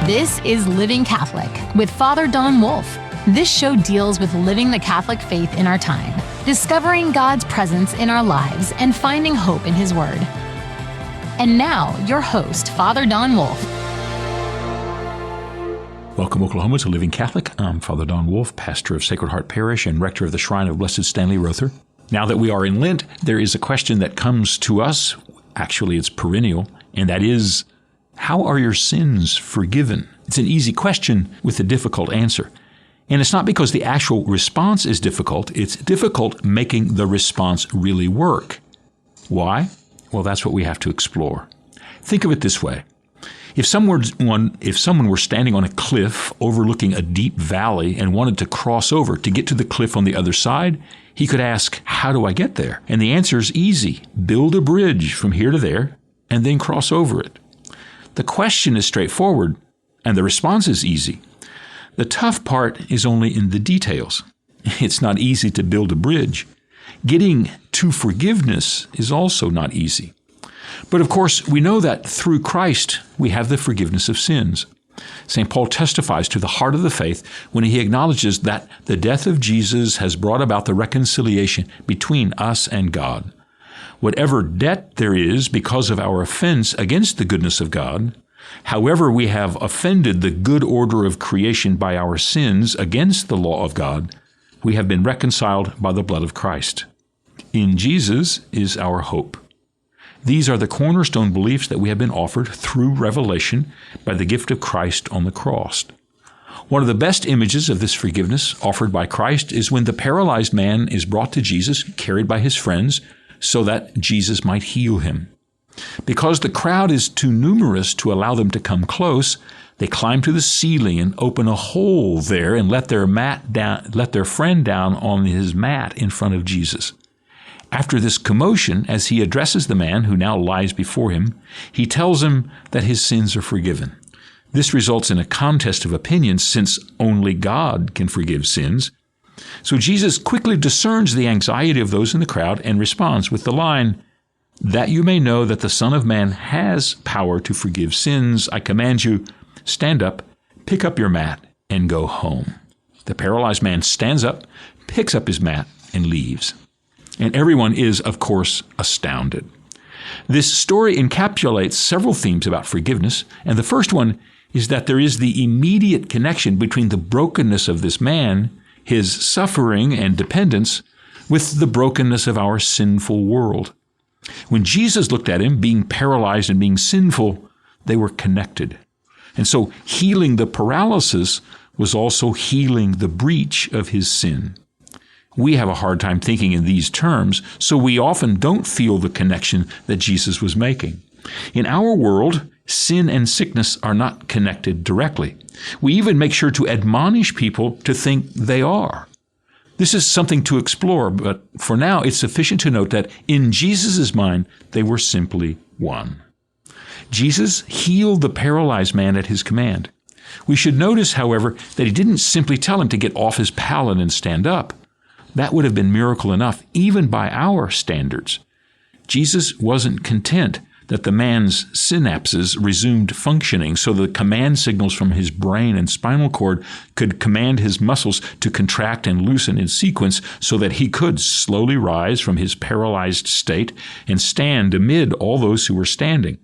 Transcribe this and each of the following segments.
This is Living Catholic with Father Don Wolf. This show deals with living the Catholic faith in our time, discovering God's presence in our lives, and finding hope in His Word. And now, your host, Father Don Wolf. Welcome, Oklahoma, to Living Catholic. I'm Father Don Wolf, pastor of Sacred Heart Parish and rector of the Shrine of Blessed Stanley Rother. Now that we are in Lent, there is a question that comes to us. Actually, it's perennial, and that is, how are your sins forgiven? It's an easy question with a difficult answer. And it's not because the actual response is difficult. It's difficult making the response really work. Why? Well, that's what we have to explore. Think of it this way. If someone were standing on a cliff overlooking a deep valley and wanted to cross over to get to the cliff on the other side, he could ask, how do I get there? And the answer is easy. Build a bridge from here to there and then cross over it. The question is straightforward, and the response is easy. The tough part is only in the details. It's not easy to build a bridge. Getting to forgiveness is also not easy. But of course, we know that through Christ, we have the forgiveness of sins. St. Paul testifies to the heart of the faith when he acknowledges that the death of Jesus has brought about the reconciliation between us and God. Whatever debt there is because of our offense against the goodness of God, however we have offended the good order of creation by our sins against the law of God, we have been reconciled by the blood of Christ. In Jesus is our hope. These are the cornerstone beliefs that we have been offered through revelation by the gift of Christ on the cross. One of the best images of this forgiveness offered by Christ is when the paralyzed man is brought to Jesus, carried by his friends, so that Jesus might heal him. Because the crowd is too numerous to allow them to come close, they climb to the ceiling and open a hole there and let their friend down on his mat in front of Jesus. After this commotion, as he addresses the man who now lies before him, he tells him that his sins are forgiven. This results in a contest of opinions, since only God can forgive sins. So Jesus quickly discerns the anxiety of those in the crowd and responds with the line, "That you may know that the Son of Man has power to forgive sins, I command you, stand up, pick up your mat, and go home." The paralyzed man stands up, picks up his mat, and leaves. And everyone is, of course, astounded. This story encapsulates several themes about forgiveness, and the first one is that there is the immediate connection between the brokenness of this man, his suffering and dependence, with the brokenness of our sinful world. When Jesus looked at him, being paralyzed and being sinful, they were connected. And so healing the paralysis was also healing the breach of his sin. We have a hard time thinking in these terms, so we often don't feel the connection that Jesus was making. In our world, sin and sickness are not connected directly. We even make sure to admonish people to think they are. This is something to explore, but for now it's sufficient to note that in Jesus' mind, they were simply one. Jesus healed the paralyzed man at his command. We should notice, however, that he didn't simply tell him to get off his pallet and stand up. That would have been miracle enough, even by our standards. Jesus wasn't content that the man's synapses resumed functioning so the command signals from his brain and spinal cord could command his muscles to contract and loosen in sequence so that he could slowly rise from his paralyzed state and stand amid all those who were standing.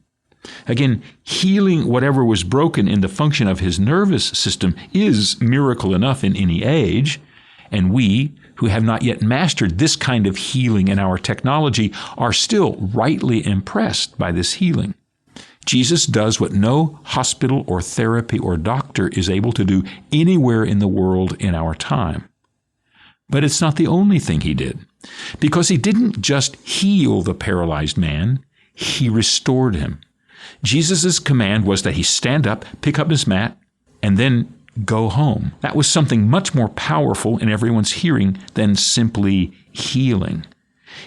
Again, healing whatever was broken in the function of his nervous system is miracle enough in any age, and we, who have not yet mastered this kind of healing in our technology, are still rightly impressed by this healing. Jesus does what no hospital or therapy or doctor is able to do anywhere in the world in our time. But it's not the only thing he did, because he didn't just heal the paralyzed man, he restored him. Jesus' command was that he stand up, pick up his mat, and then go home. That was something much more powerful in everyone's hearing than simply healing.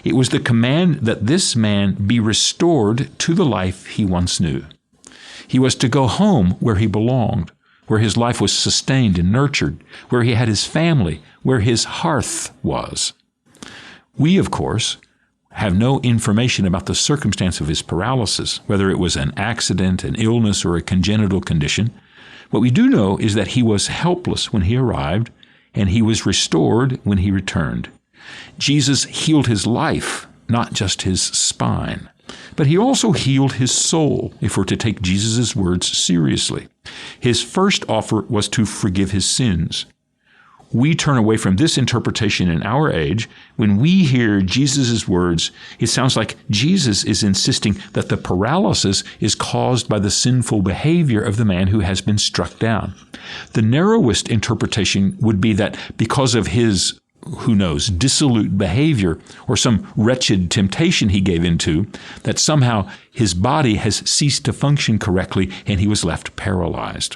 It was the command that this man be restored to the life he once knew. He was to go home where he belonged, where his life was sustained and nurtured, where he had his family, where his hearth was. We, of course, have no information about the circumstance of his paralysis, whether it was an accident, an illness, or a congenital condition, What we do know is that he was helpless when he arrived, and he was restored when he returned. Jesus healed his life, not just his spine. But he also healed his soul, if we're to take Jesus' words seriously. His first offer was to forgive his sins. We turn away from this interpretation in our age. When we hear Jesus' words, it sounds like Jesus is insisting that the paralysis is caused by the sinful behavior of the man who has been struck down. The narrowest interpretation would be that because of his, who knows, dissolute behavior or some wretched temptation he gave into, that somehow his body has ceased to function correctly and he was left paralyzed.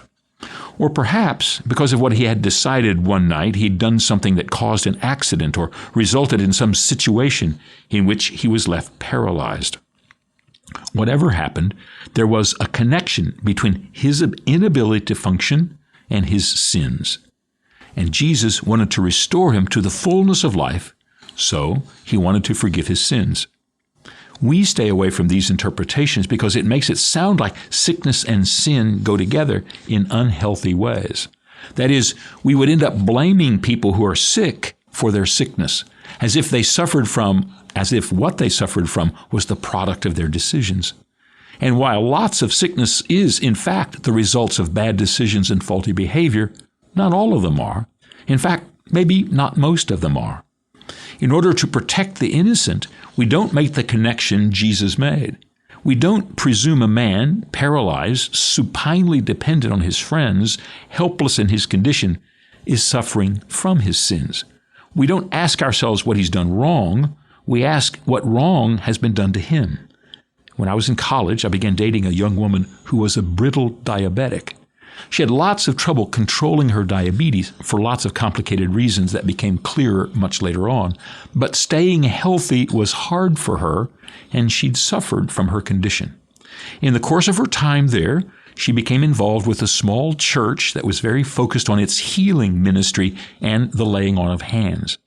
Or perhaps because of what he had decided one night, he'd done something that caused an accident or resulted in some situation in which he was left paralyzed. Whatever happened, there was a connection between his inability to function and his sins. And Jesus wanted to restore him to the fullness of life, so he wanted to forgive his sins. We stay away from these interpretations because it makes it sound like sickness and sin go together in unhealthy ways. That is, we would end up blaming people who are sick for their sickness, as if what they suffered from was the product of their decisions. And while lots of sickness is, in fact, the results of bad decisions and faulty behavior, not all of them are. In fact, maybe not most of them are. In order to protect the innocent, we don't make the connection Jesus made. We don't presume a man, paralyzed, supinely dependent on his friends, helpless in his condition, is suffering from his sins. We don't ask ourselves what he's done wrong. We ask what wrong has been done to him. When I was in college, I began dating a young woman who was a brittle diabetic. She had lots of trouble controlling her diabetes for lots of complicated reasons that became clearer much later on. But staying healthy was hard for her, and she'd suffered from her condition. In the course of her time there, she became involved with a small church that was very focused on its healing ministry and the laying on of hands.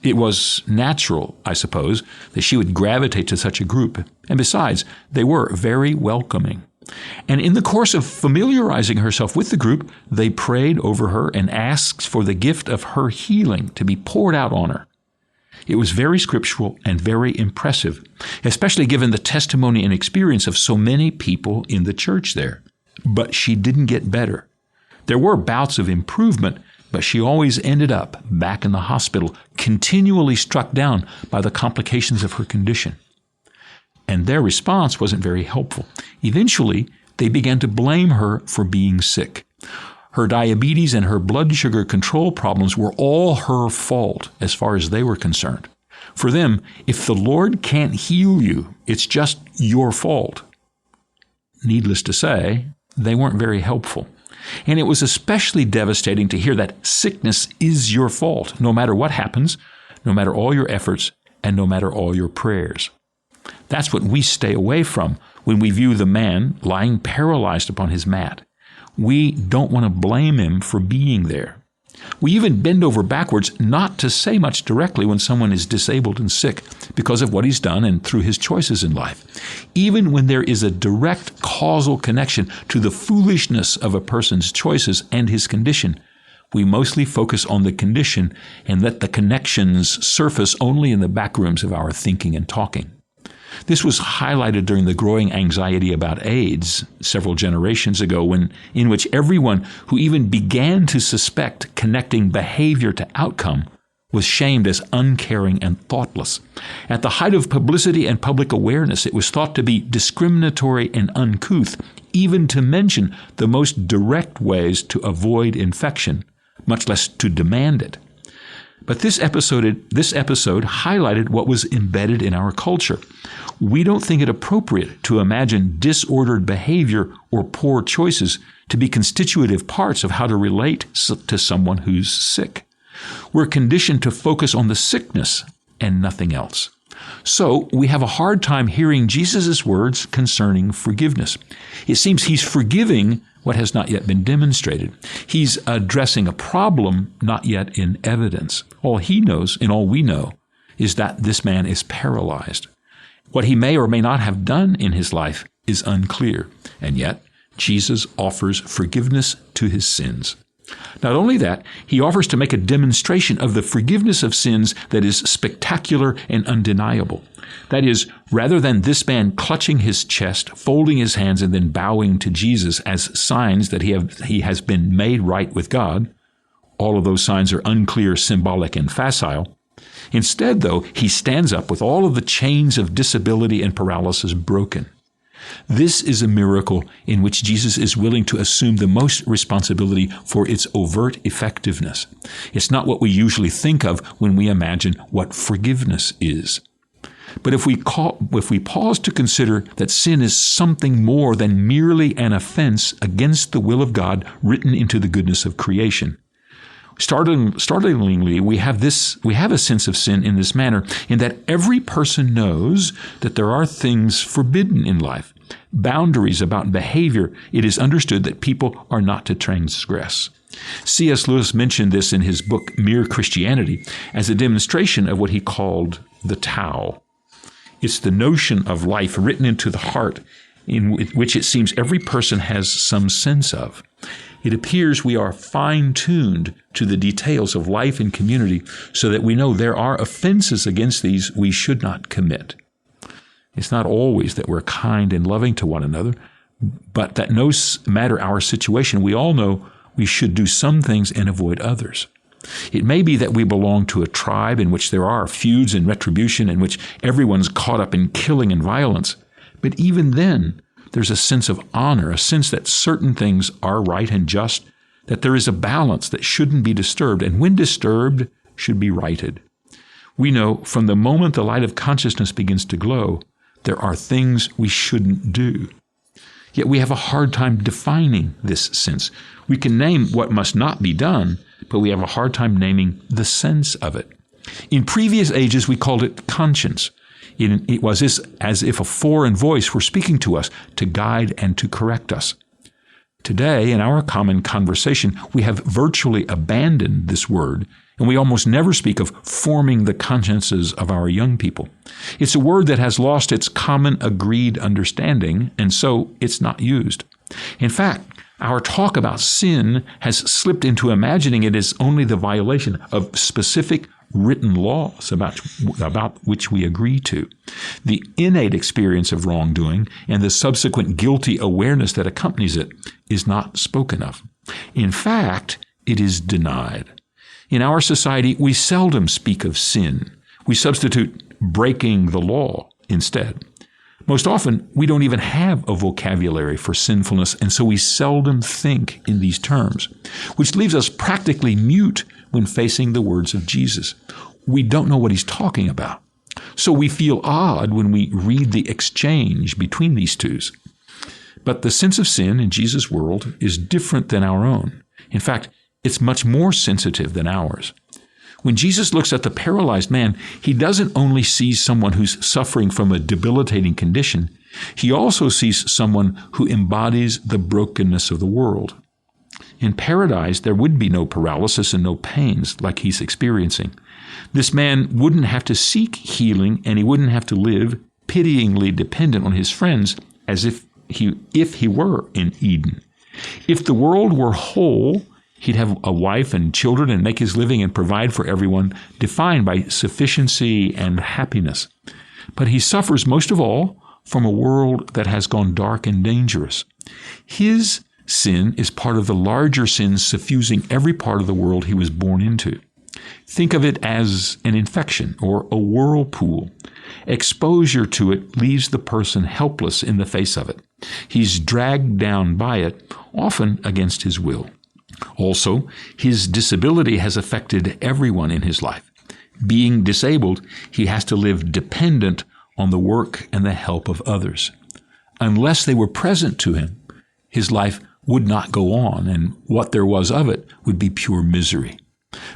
It was natural, I suppose, that she would gravitate to such a group. And besides, they were very welcoming. And in the course of familiarizing herself with the group, they prayed over her and asked for the gift of her healing to be poured out on her. It was very scriptural and very impressive, especially given the testimony and experience of so many people in the church there. But she didn't get better. There were bouts of improvement, but she always ended up back in the hospital, continually struck down by the complications of her condition. And their response wasn't very helpful. Eventually, they began to blame her for being sick. Her diabetes and her blood sugar control problems were all her fault as far as they were concerned. For them, if the Lord can't heal you, it's just your fault. Needless to say, they weren't very helpful. And it was especially devastating to hear that sickness is your fault, no matter what happens, no matter all your efforts, and no matter all your prayers. That's what we stay away from when we view the man lying paralyzed upon his mat. We don't want to blame him for being there. We even bend over backwards not to say much directly when someone is disabled and sick because of what he's done and through his choices in life. Even when there is a direct causal connection to the foolishness of a person's choices and his condition, we mostly focus on the condition and let the connections surface only in the back rooms of our thinking and talking. This was highlighted during the growing anxiety about AIDS several generations ago, in which everyone who even began to suspect connecting behavior to outcome was shamed as uncaring and thoughtless. At the height of publicity and public awareness, it was thought to be discriminatory and uncouth, even to mention the most direct ways to avoid infection, much less to demand it. But this episode highlighted what was embedded in our culture. We don't think it appropriate to imagine disordered behavior or poor choices to be constitutive parts of how to relate to someone who's sick. We're conditioned to focus on the sickness and nothing else. So we have a hard time hearing Jesus' words concerning forgiveness. It seems he's forgiving what has not yet been demonstrated. He's addressing a problem not yet in evidence. All he knows and all we know is that this man is paralyzed. What he may or may not have done in his life is unclear. And yet, Jesus offers forgiveness to his sins. Not only that, he offers to make a demonstration of the forgiveness of sins that is spectacular and undeniable. That is, rather than this man clutching his chest, folding his hands, and then bowing to Jesus as signs that he has been made right with God, all of those signs are unclear, symbolic, and facile. Instead, though, he stands up with all of the chains of disability and paralysis broken. This is a miracle in which Jesus is willing to assume the most responsibility for its overt effectiveness. It's not what we usually think of when we imagine what forgiveness is. But if we pause to consider that sin is something more than merely an offense against the will of God written into the goodness of creation, startlingly, we have a sense of sin in this manner, in that every person knows that there are things forbidden in life, boundaries about behavior it is understood that people are not to transgress. C.S. Lewis mentioned this in his book, Mere Christianity, as a demonstration of what he called the Tao. It's the notion of life written into the heart, in which it seems every person has some sense of. It appears we are fine-tuned to the details of life and community so that we know there are offenses against these we should not commit. It's not always that we're kind and loving to one another, but that no matter our situation, we all know we should do some things and avoid others. It may be that we belong to a tribe in which there are feuds and retribution, in which everyone's caught up in killing and violence, but even then, there's a sense of honor, a sense that certain things are right and just, that there is a balance that shouldn't be disturbed, and when disturbed, should be righted. We know from the moment the light of consciousness begins to glow, there are things we shouldn't do. Yet we have a hard time defining this sense. We can name what must not be done, but we have a hard time naming the sense of it. In previous ages, we called it conscience. It was as if a foreign voice were speaking to us to guide and to correct us. Today, in our common conversation, we have virtually abandoned this word, and we almost never speak of forming the consciences of our young people. It's a word that has lost its common agreed understanding, and so it's not used. In fact, our talk about sin has slipped into imagining it as only the violation of specific written laws about which we agree to. The innate experience of wrongdoing and the subsequent guilty awareness that accompanies it is not spoken of. In fact, it is denied. In our society, we seldom speak of sin. We substitute breaking the law instead. Most often, we don't even have a vocabulary for sinfulness, and so we seldom think in these terms, which leaves us practically mute when facing the words of Jesus. We don't know what he's talking about. So we feel odd when we read the exchange between these twos. But the sense of sin in Jesus' world is different than our own. In fact, it's much more sensitive than ours. When Jesus looks at the paralyzed man, he doesn't only see someone who's suffering from a debilitating condition, he also sees someone who embodies the brokenness of the world. In paradise, there would be no paralysis and no pains like he's experiencing. This man wouldn't have to seek healing, and he wouldn't have to live pityingly dependent on his friends as if he were in Eden. If the world were whole, he'd have a wife and children and make his living and provide for everyone, defined by sufficiency and happiness. But he suffers most of all from a world that has gone dark and dangerous. His sin is part of the larger sin suffusing every part of the world he was born into. Think of it as an infection or a whirlpool. Exposure to it leaves the person helpless in the face of it. He's dragged down by it, often against his will. Also, his disability has affected everyone in his life. Being disabled, he has to live dependent on the work and the help of others. Unless they were present to him, his life would not go on, and what there was of it would be pure misery.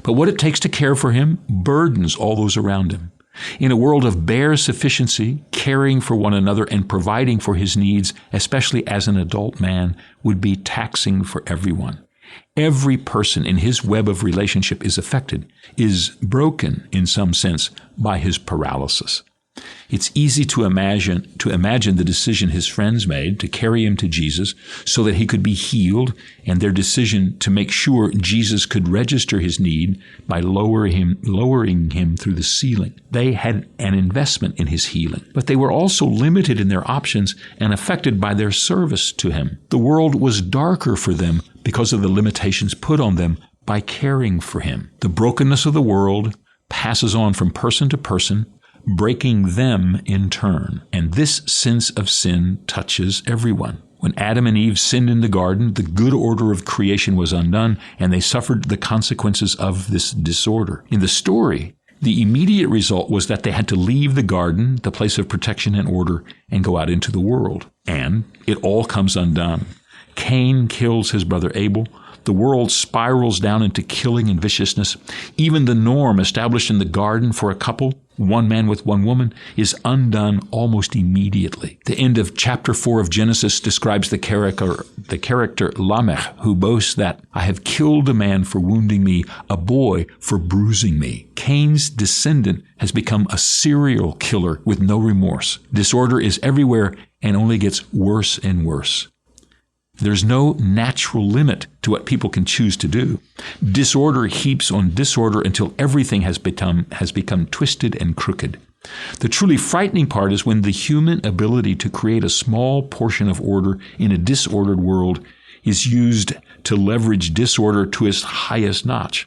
But what it takes to care for him burdens all those around him. In a world of bare sufficiency, caring for one another and providing for his needs, especially as an adult man, would be taxing for everyone. Every person in his web of relationship is affected, is broken in some sense by his paralysis. It's easy to imagine the decision his friends made to carry him to Jesus so that he could be healed, and their decision to make sure Jesus could register his need by lowering him through the ceiling. They had an investment in his healing, but they were also limited in their options and affected by their service to him. The world was darker for them because of the limitations put on them by caring for him. The brokenness of the world passes on from person to person, breaking them in turn. And this sense of sin touches everyone. When Adam and Eve sinned in the garden, the good order of creation was undone, and they suffered the consequences of this disorder. In the story, the immediate result was that they had to leave the garden, the place of protection and order, and go out into the world. And it all comes undone. Cain kills his brother Abel. The world spirals down into killing and viciousness. Even the norm established in the garden for a couple, one man with one woman, is undone almost immediately. The end of chapter 4 of Genesis describes the character Lamech, who boasts that, "I have killed a man for wounding me, a boy for bruising me." Cain's descendant has become a serial killer with no remorse. Disorder is everywhere and only gets worse and worse. There's no natural limit to what people can choose to do. Disorder heaps on disorder until everything has become twisted and crooked. The truly frightening part is when the human ability to create a small portion of order in a disordered world is used to leverage disorder to its highest notch.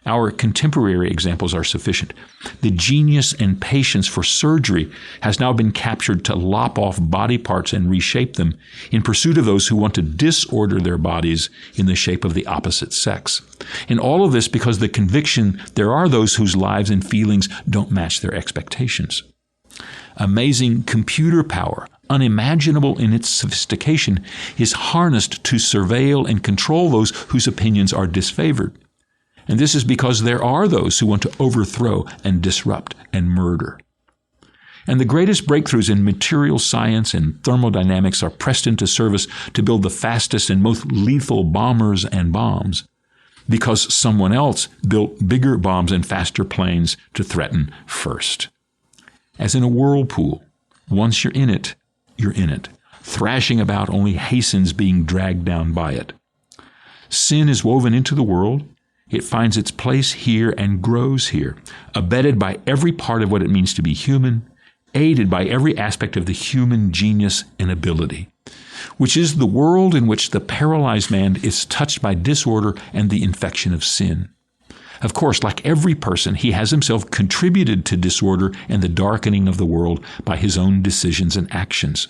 Our contemporary examples are sufficient. The genius and patience for surgery has now been captured to lop off body parts and reshape them in pursuit of those who want to disorder their bodies in the shape of the opposite sex. And all of this because the conviction there are those whose lives and feelings don't match their expectations. Amazing computer power, unimaginable in its sophistication, is harnessed to surveil and control those whose opinions are disfavored. And this is because there are those who want to overthrow and disrupt and murder. And the greatest breakthroughs in material science and thermodynamics are pressed into service to build the fastest and most lethal bombers and bombs, because someone else built bigger bombs and faster planes to threaten first. As in a whirlpool, once you're in it, you're in it. Thrashing about only hastens being dragged down by it. Sin is woven into the world. It finds its place here and grows here, abetted by every part of what it means to be human, aided by every aspect of the human genius and ability, which is the world in which the paralyzed man is touched by disorder and the infection of sin. Of course, like every person, he has himself contributed to disorder and the darkening of the world by his own decisions and actions.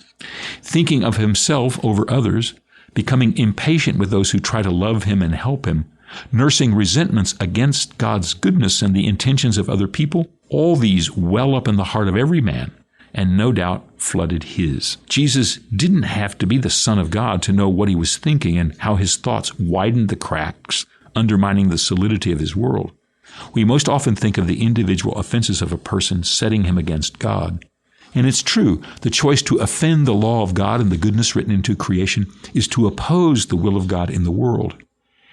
Thinking of himself over others, becoming impatient with those who try to love him and help him, nursing resentments against God's goodness and the intentions of other people, all these well up in the heart of every man, and no doubt flooded his. Jesus didn't have to be the Son of God to know what he was thinking and how his thoughts widened the cracks, undermining the solidity of his world. We most often think of the individual offenses of a person setting him against God. And it's true, the choice to offend the law of God and the goodness written into creation is to oppose the will of God in the world.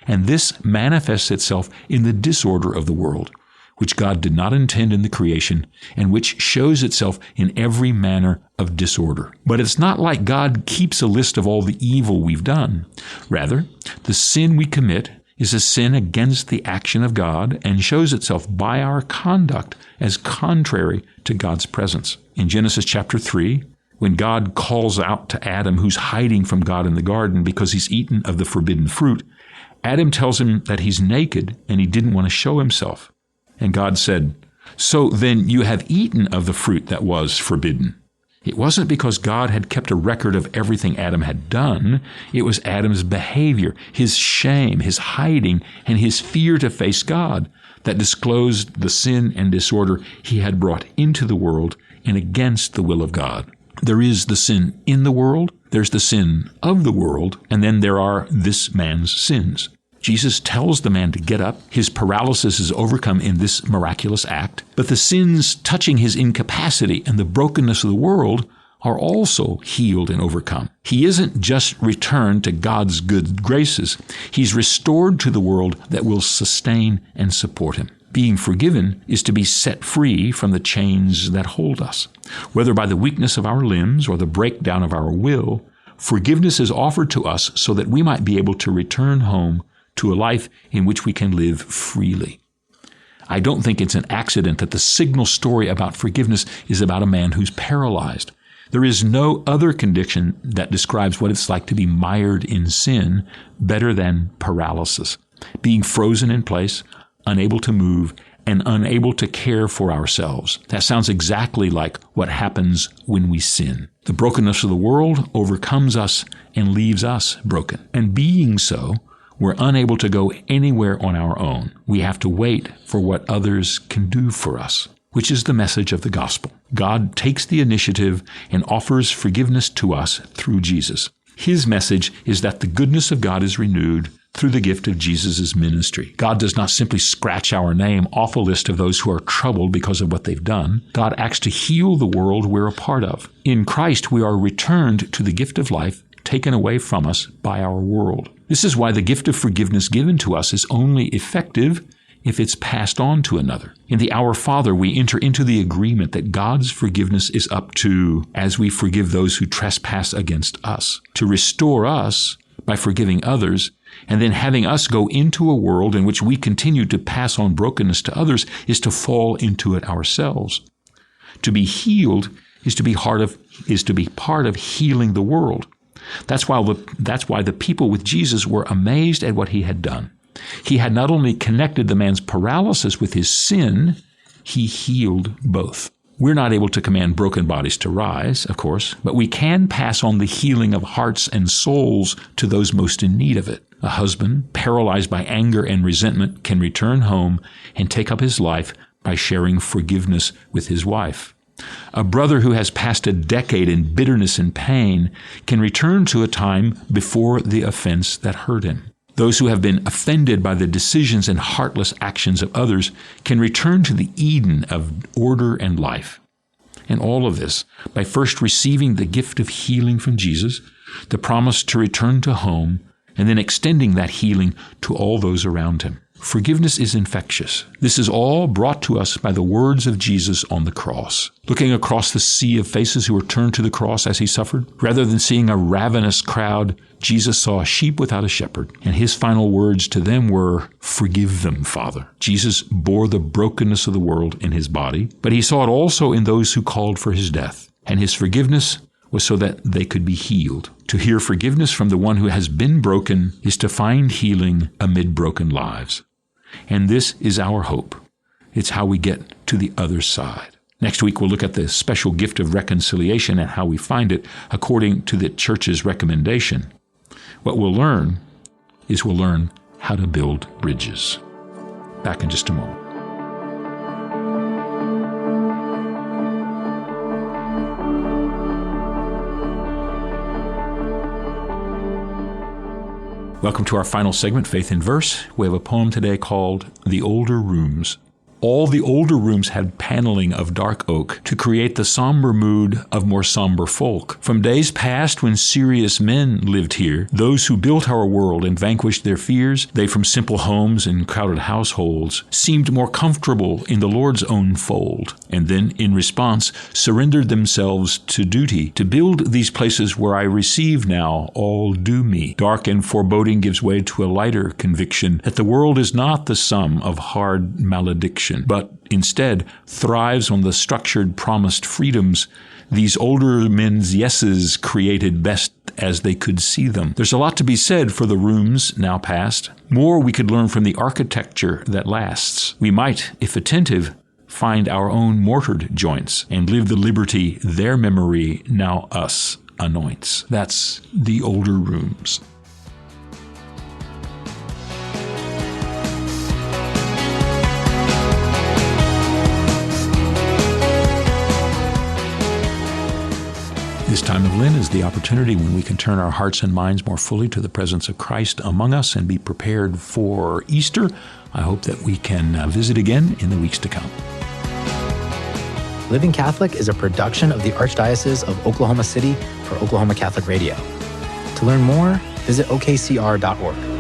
And this manifests itself in the disorder of the world, which God did not intend in the creation, and which shows itself in every manner of disorder. But it's not like God keeps a list of all the evil we've done. Rather, the sin we commit is a sin against the action of God and shows itself by our conduct as contrary to God's presence. In Genesis chapter 3, when God calls out to Adam, who's hiding from God in the garden because he's eaten of the forbidden fruit, Adam tells him that he's naked and he didn't want to show himself. And God said, "So then you have eaten of the fruit that was forbidden." It wasn't because God had kept a record of everything Adam had done. It was Adam's behavior, his shame, his hiding, and his fear to face God that disclosed the sin and disorder he had brought into the world and against the will of God. There is the sin in the world, there's the sin of the world, and then there are this man's sins. Jesus tells the man to get up. His paralysis is overcome in this miraculous act. But the sins touching his incapacity and the brokenness of the world are also healed and overcome. He isn't just returned to God's good graces. He's restored to the world that will sustain and support him. Being forgiven is to be set free from the chains that hold us. Whether by the weakness of our limbs or the breakdown of our will, forgiveness is offered to us so that we might be able to return home to a life in which we can live freely. I don't think it's an accident that the signal story about forgiveness is about a man who's paralyzed. There is no other condition that describes what it's like to be mired in sin better than paralysis. Being frozen in place, unable to move, and unable to care for ourselves. That sounds exactly like what happens when we sin. The brokenness of the world overcomes us and leaves us broken. And being so, we're unable to go anywhere on our own. We have to wait for what others can do for us, which is the message of the gospel. God takes the initiative and offers forgiveness to us through Jesus. His message is that the goodness of God is renewed through the gift of Jesus' ministry. God does not simply scratch our name off a list of those who are troubled because of what they've done. God acts to heal the world we're a part of. In Christ, we are returned to the gift of life taken away from us by our world. This is why the gift of forgiveness given to us is only effective if it's passed on to another. In the Our Father, we enter into the agreement that God's forgiveness is up to as we forgive those who trespass against us, to restore us by forgiving others, and then having us go into a world in which we continue to pass on brokenness to others is to fall into it ourselves. To be healed is to be part of healing the world. That's why the people with Jesus were amazed at what he had done. He had not only connected the man's paralysis with his sin, he healed both. We're not able to command broken bodies to rise, of course, but we can pass on the healing of hearts and souls to those most in need of it. A husband, paralyzed by anger and resentment, can return home and take up his life by sharing forgiveness with his wife. A brother who has passed a decade in bitterness and pain can return to a time before the offense that hurt him. Those who have been offended by the decisions and heartless actions of others can return to the Eden of order and life. And all of this by first receiving the gift of healing from Jesus, the promise to return to home, and then extending that healing to all those around him. Forgiveness is infectious. This is all brought to us by the words of Jesus on the cross. Looking across the sea of faces who were turned to the cross as he suffered, rather than seeing a ravenous crowd, Jesus saw a sheep without a shepherd, and his final words to them were, "Forgive them, Father." Jesus bore the brokenness of the world in his body, but he saw it also in those who called for his death, and his forgiveness was so that they could be healed. To hear forgiveness from the one who has been broken is to find healing amid broken lives. And this is our hope. It's how we get to the other side. Next week, we'll look at the special gift of reconciliation and how we find it according to the church's recommendation. What we'll learn how to build bridges. Back in just a moment. Welcome to our final segment, Faith in Verse. We have a poem today called The Older Rooms. All the older rooms had paneling of dark oak to create the somber mood of more somber folk. From days past when serious men lived here, those who built our world and vanquished their fears, they from simple homes and crowded households, seemed more comfortable in the Lord's own fold, and then, in response, surrendered themselves to duty, to build these places where I receive now all due me. Dark and foreboding gives way to a lighter conviction that the world is not the sum of hard malediction, but instead thrives on the structured promised freedoms these older men's yeses created best as they could see them. There's a lot to be said for the rooms now past. More we could learn from the architecture that lasts. We might, if attentive, find our own mortared joints and live the liberty their memory now us anoints. That's the older rooms. This time of Lent is the opportunity when we can turn our hearts and minds more fully to the presence of Christ among us and be prepared for Easter. I hope that we can visit again in the weeks to come. Living Catholic is a production of the Archdiocese of Oklahoma City for Oklahoma Catholic Radio. To learn more, visit okcr.org.